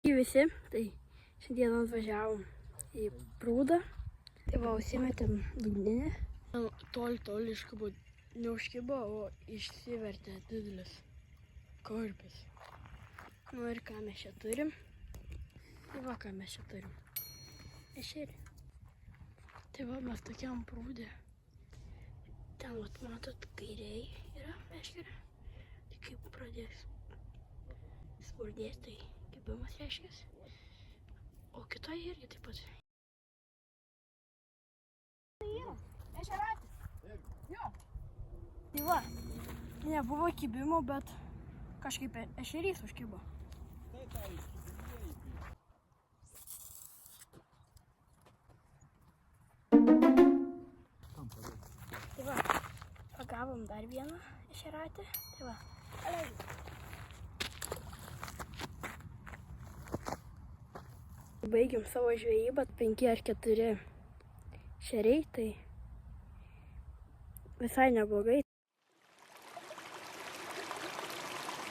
Visi, tai šiandien atvažiavom į prūdą. Tai va, užsimetėm dugninę. Toli iškibo, neužkibo, o išsivertė didelis kurpis. Nu ir ką mes čia turim? Tai va, ką mes čia turim. Ešerį. Tai va, mes tokiam prūdė. Ten, vat, matot, kairiai yra meškerė. Tai kaip pradės spurdės, tai kibimas reiškias. O kitoje irgi taip pat. Tai va, nebuvo kibimo, bet kažkaip ešerys užkibo. Tai va, pagavom dar vieną ešeratį. Tai va, baigiam savo žvejybą, 5 ar 4 šeriai, tai visai neblogai.